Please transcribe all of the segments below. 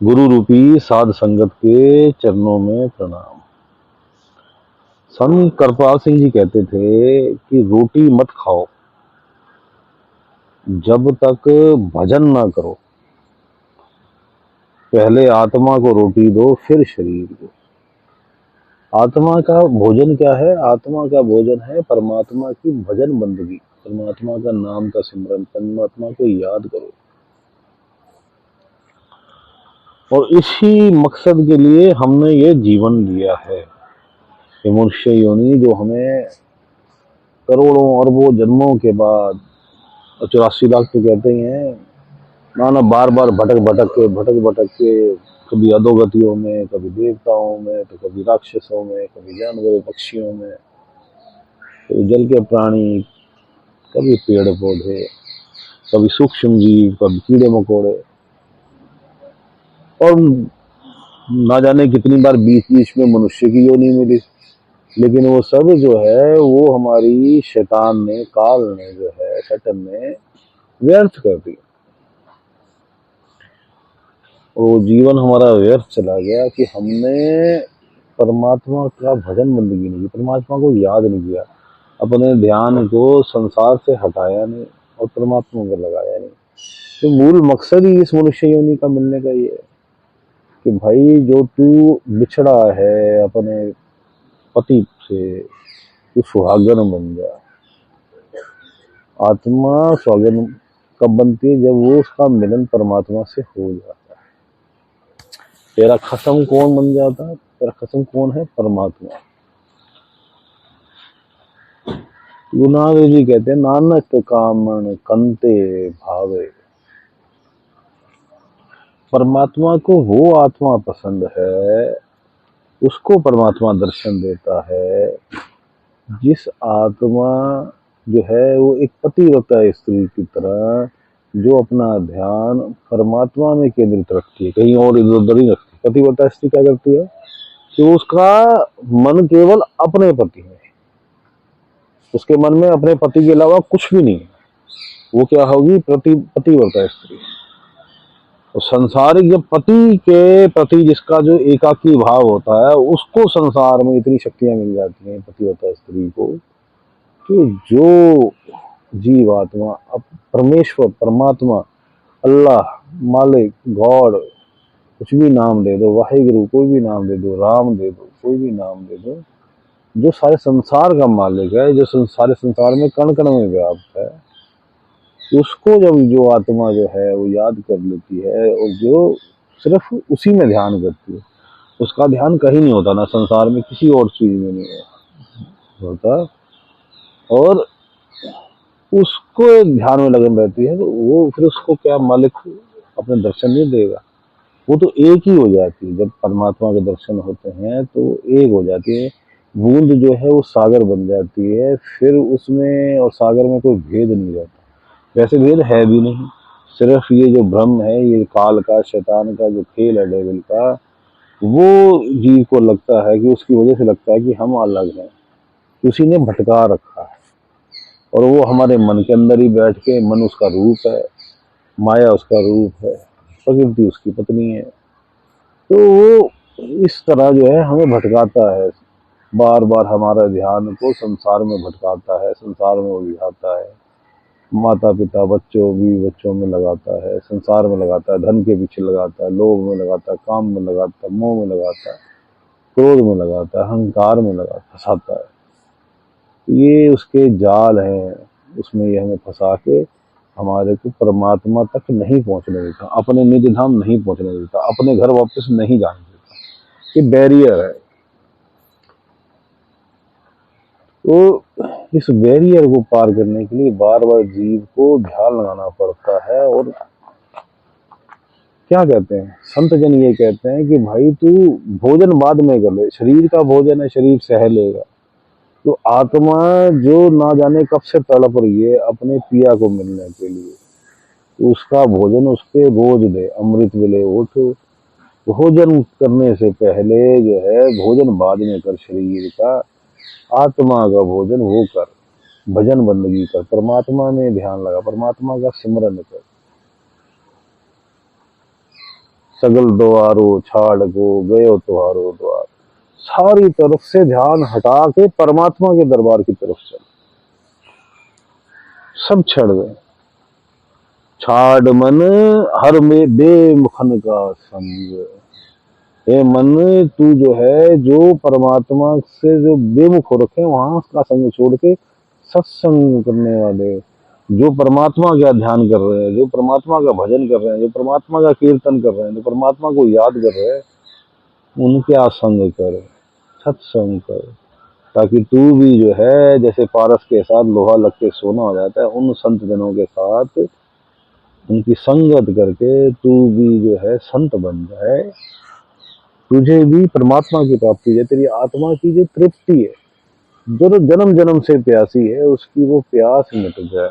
गुरु रूपी साध संगत के चरणों में प्रणाम। संत कृपाल सिंह जी कहते थे कि रोटी मत खाओ जब तक भजन ना करो। पहले आत्मा को रोटी दो, फिर शरीर को। आत्मा का भोजन क्या है? आत्मा का भोजन है परमात्मा की भजन बंदगी, परमात्मा का नाम का सिमरन, परमात्मा को याद करो। और इसी मकसद के लिए हमने ये जीवन लिया है। ये मनुष्य योनि जो हमें करोड़ों अरबों जन्मों के बाद, 84 लाख तो कहते ही हैं ना, बार बार भटक के कभी अधोगतियों में, कभी देवताओं में, तो कभी राक्षसों में, कभी जानवरों पक्षियों में, कभी जल के प्राणी, कभी पेड़ पौधे, कभी सूक्ष्म जीव, कभी कीड़े मकोड़े, और ना जाने कितनी बार बीच बीच में मनुष्य की योनि मिली। लेकिन वो सब जो है वो हमारी शैतान ने, काल ने जो है, शैतान ने व्यर्थ कर दिया। वो जीवन हमारा व्यर्थ चला गया कि हमने परमात्मा का भजन बंदगी नहीं की, परमात्मा को याद नहीं किया, अपने ध्यान को संसार से हटाया नहीं और परमात्मा को लगाया नहीं। तो मूल मकसद ही इस मनुष्य योनि का मिलने का ये है कि भाई जो तू बिछड़ा है अपने पति से, तू सुहागन बन जा। आत्मा सुहागन कब बनती है? जब वो उसका मिलन परमात्मा से हो जाता है। तेरा खसम कौन बन जाता है? तेरा खसम कौन है? परमात्मा। गुरु नानक जी कहते हैं, नानक कामन कंते भावे। परमात्मा को वो आत्मा पसंद है, उसको परमात्मा दर्शन देता है जिस आत्मा जो है वो एक पतिव्रता स्त्री की तरह, जो अपना ध्यान परमात्मा में केंद्रित रखती है, कहीं और इधर उधर नहीं रखती। पतिव्रता स्त्री क्या करती है कि उसका मन केवल अपने पति में, उसके मन में अपने पति के अलावा कुछ भी नहीं है। वो क्या होगी? पतिव्रता स्त्री। तो संसारिक जब पति के प्रति जिसका जो एकाकी भाव होता है, उसको संसार में इतनी शक्तियां मिल जाती हैं पतिव्रता स्त्री को, कि जो जीव आत्मा अब परमेश्वर, परमात्मा, अल्लाह, मालिक, गॉड, कुछ भी नाम दे दो, वाहिगुरु कोई भी नाम दे दो, राम दे दो, कोई भी नाम दे दो, जो सारे संसार का मालिक है, जो सारे संसार में कण कण में व्याप्त है, उसको जब जो आत्मा जो है वो याद कर लेती है और जो सिर्फ उसी में ध्यान करती है, उसका ध्यान कहीं नहीं होता, ना संसार में किसी और चीज में नहीं होता, और उसको एक ध्यान में लगन रहती है, तो वो फिर उसको क्या मालिक अपने दर्शन नहीं देगा? वो तो एक ही हो जाती है। जब परमात्मा के दर्शन होते हैं तो एक हो जाती है। बूंद जो है वो सागर बन जाती है, फिर उसमें और सागर में कोई भेद नहीं रहता। वैसे भेद है भी नहीं, सिर्फ ये जो भ्रम है, ये काल का, शैतान का जो खेल है, डेविल का, वो जीव को लगता है कि उसकी वजह से लगता है कि हम अलग हैं, उसी ने भटका रखा है। और वो हमारे मन के अंदर ही बैठ के, मन उसका रूप है, माया उसका रूप है, प्रकृति उसकी पत्नी है, तो वो इस तरह जो है हमें भटकाता है, बार बार हमारा ध्यान को संसार में भटकाता है, संसार में उलझाता है, माता पिता बच्चों भी बच्चों में लगाता है, संसार में लगाता है, धन के पीछे लगाता है, लोभ में लगाता है, काम में लगाता है, मोह में लगाता है, क्रोध में लगाता है, अहंकार में लगाता, फंसाता है। ये उसके जाल हैं, उसमें ये हमें फंसा के हमारे को परमात्मा तक नहीं पहुंचने देता, अपने निज धाम नहीं पहुंचने देता, अपने घर वापस नहीं जाने देता। ये बैरियर है। तो इस बैरियर को पार करने के लिए बार बार जीव को ध्यान लगाना पड़ता है। और क्या कहते हैं संत जन? ये कहते हैं कि भाई तू भोजन बाद में कर ले, शरीर का भोजन है, शरीर सह लेगा। तो आत्मा जो ना जाने कब से तड़प रही है अपने पिया को मिलने के लिए, तो उसका भोजन उसके रोज दे, अमृत मिले। उठ, भोजन करने से पहले जो है, भोजन बाद में कर, शरीर का, आत्मा का भोजन वो कर, भजन बंदगी कर, परमात्मा में ध्यान लगा, परमात्मा का सिमरन कर। सगल द्वारो छाड़ को गयो तुम्हारो द्वार। सारी तरफ से ध्यान हटा के परमात्मा के दरबार की तरफ चल। सब छड़ गए। छाड़ मन हर में बेमुखन का संग। हे मन, तू जो है, जो परमात्मा से जो बेमुख हो रखे वहां का संग छोड़ के सत्संग करने वाले, जो परमात्मा का ध्यान कर रहे हैं, जो परमात्मा का भजन कर रहे हैं, जो परमात्मा का कीर्तन कर रहे हैं, जो परमात्मा को याद कर रहे हैं, उनके संग कर, सत्संग कर। ताकि तू भी जो है, जैसे पारस के साथ लोहा लग के सोना हो जाता है, उन संत जनों के साथ उनकी संगत करके तू भी जो है संत बन जाए। तुझे भी परमात्मा की प्राप्ति है, तेरी आत्मा की जो तृप्ति है, जो जन्म जन्म से प्यासी है, उसकी वो प्यास मिट जाए।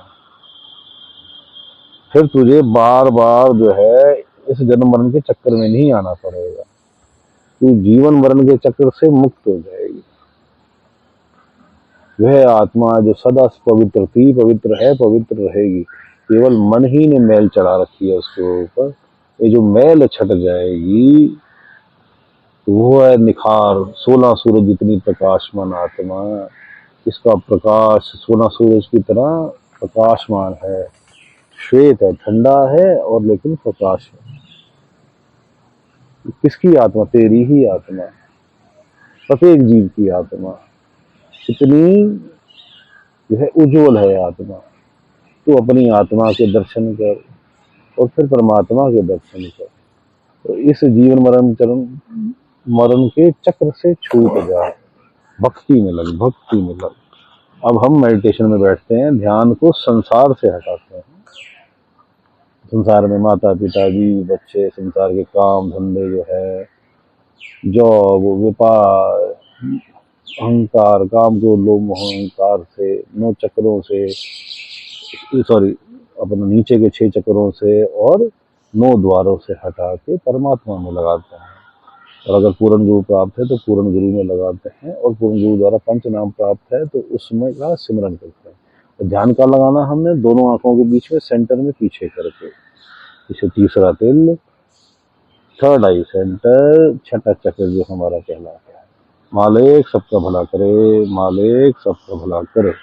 फिर तुझे बार बार जो है इस जन्म मरण के चक्कर में नहीं आना पड़ेगा। तू जीवन मरण के चक्कर से मुक्त हो जाएगी। वह आत्मा जो सदा पवित्र थी, पवित्र है, पवित्र रहेगी। केवल मन ही ने मैल चढ़ा रखी है उसके ऊपर। ये जो मैल छट जाएगी तो वो है निखार। 16 सूरज जितनी प्रकाशमान आत्मा, इसका प्रकाश 16 सूरज की तरह प्रकाशमान है। श्वेत है, ठंडा है, और लेकिन प्रकाश है। किसकी आत्मा? तेरी ही आत्मा, प्रत्येक जीव की आत्मा। कितनी जो है उज्जवल है आत्मा। तो अपनी आत्मा के दर्शन कर और फिर परमात्मा के दर्शन कर। तो इस जीवन मरण के चक्र से छूट जा, भक्ति में लग, भक्ति में लग। अब हम मेडिटेशन में बैठते हैं, ध्यान को संसार से हटाते हैं। संसार में माता पिता, बीवी बच्चे, संसार के काम धंधे जो है, जॉब, व्यापार, अहंकार, काम को लोभ अहंकार से, 9 चक्रों से, सॉरी अपने नीचे के 6 चक्रों से और 9 द्वारों से हटा के परमात्मा में लगाते हैं। और अगर पूर्ण गुरु प्राप्त है तो पूर्ण गुरु में लगाते हैं, और पूर्ण गुरु द्वारा पंच नाम प्राप्त है तो उसमें का सिमरन करते हैं। तो ध्यान का लगाना हमने दोनों आंखों के बीच में, सेंटर में पीछे करके। इसे तीसरा तिल, थर्ड आई सेंटर, छठा चक्र जो हमारा कहलाता है। मालिक सबका भला करे, मालिक सबका भला करे।